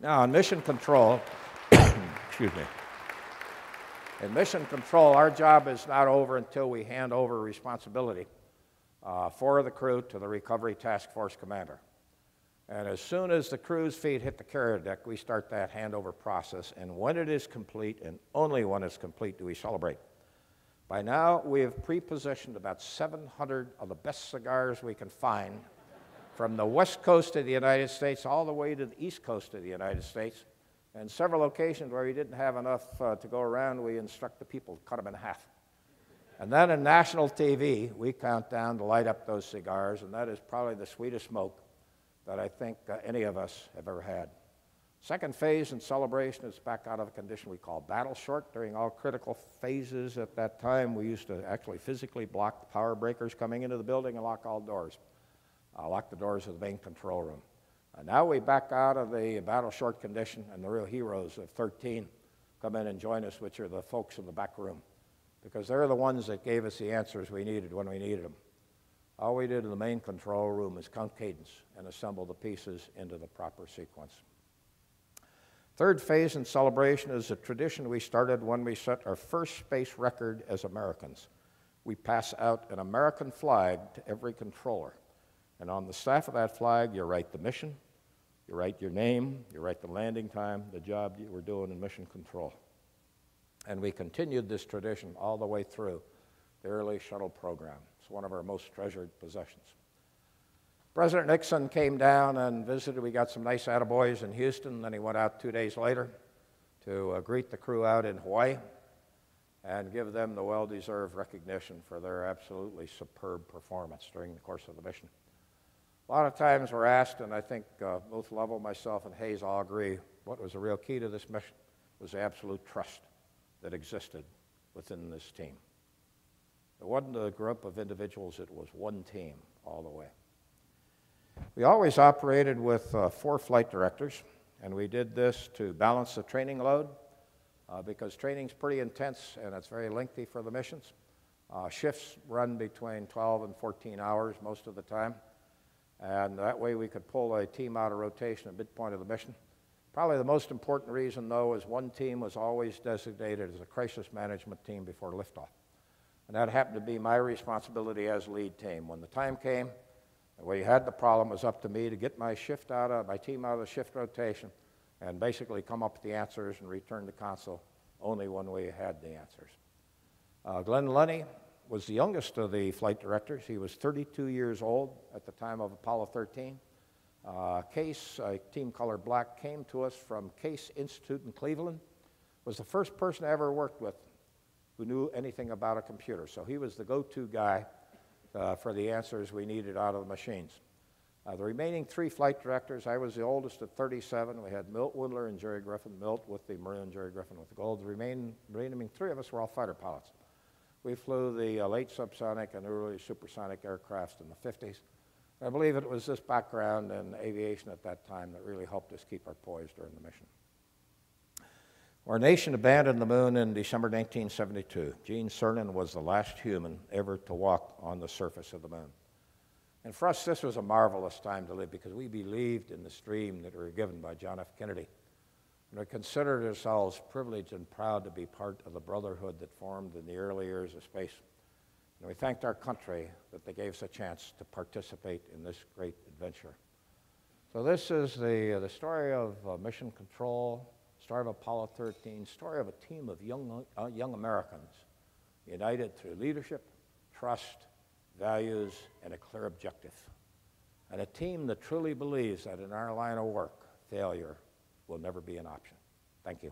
Now, in mission control, excuse me. In mission control, our job is not over until we hand over responsibility for the crew to the Recovery Task Force commander. And as soon as the crew's feet hit the carrier deck, we start that handover process. And when it is complete, and only when it's complete, do we celebrate. By now, we have pre-positioned about 700 of the best cigars we can find from the west coast of the United States all the way to the east coast of the United States. And several occasions where we didn't have enough to go around, we instruct the people to cut them in half. And then on national TV, we count down to light up those cigars, and that is probably the sweetest smoke that I think any of us have ever had. Second phase in celebration is back out of the condition we call battle short. During all critical phases at that time, we used to actually physically block the power breakers coming into the building and lock all doors. Lock the doors of the main control room. Now we back out of the battle short condition, and the real heroes of 13 come in and join us, which are the folks in the back room, because they're the ones that gave us the answers we needed when we needed them. All we did in the main control room is count cadence and assemble the pieces into the proper sequence. Third phase in celebration is a tradition we started when we set our first space record as Americans. We pass out an American flag to every controller. And on the staff of that flag, you write the mission, you write your name, you write the landing time, the job you were doing in mission control. And we continued this tradition all the way through the early shuttle program. It's one of our most treasured possessions. President Nixon came down and visited. We got some nice attaboys in Houston. Then he went out 2 days later to greet the crew out in Hawaii and give them the well-deserved recognition for their absolutely superb performance during the course of the mission. A lot of times we're asked, and I think both Lovell, myself, and Hayes all agree, what was the real key to this mission was the absolute trust that existed within this team. It wasn't a group of individuals, it was one team all the way. We always operated with 4 flight directors, and we did this to balance the training load because training's pretty intense and it's very lengthy for the missions. Shifts run between 12 and 14 hours most of the time, and that way we could pull a team out of rotation at midpoint of the mission. Probably the most important reason, though, is one team was always designated as a crisis management team before liftoff. And that happened to be my responsibility as lead team. When the time came, and we had the problem, it was up to me to get my team out of the shift rotation and basically come up with the answers and return to console only when we had the answers. Glenn Lunny was the youngest of the flight directors. He was 32 years old at the time of Apollo 13. Case, Team Color Black, came to us from Case Institute in Cleveland, was the first person I ever worked with who knew anything about a computer. So he was the go-to guy for the answers we needed out of the machines. The remaining 3 flight directors, I was the oldest at 37. We had Milt Woodler and Jerry Griffin. Milt with the maroon, Jerry Griffin with the gold. The remaining 3 of us were all fighter pilots. We flew the late subsonic and early supersonic aircrafts in the 50s. I believe it was this background in aviation at that time that really helped us keep our poise during the mission. Our nation abandoned the moon in December 1972. Gene Cernan was the last human ever to walk on the surface of the moon. And for us, this was a marvelous time to live because we believed in this dream that we were given by John F. Kennedy. And we considered ourselves privileged and proud to be part of the brotherhood that formed in the early years of space. And we thanked our country that they gave us a chance to participate in this great adventure. So this is the story of mission control, story of Apollo 13, story of a team of young Americans united through leadership, trust, values, and a clear objective. And a team that truly believes that in our line of work, failure will never be an option. Thank you.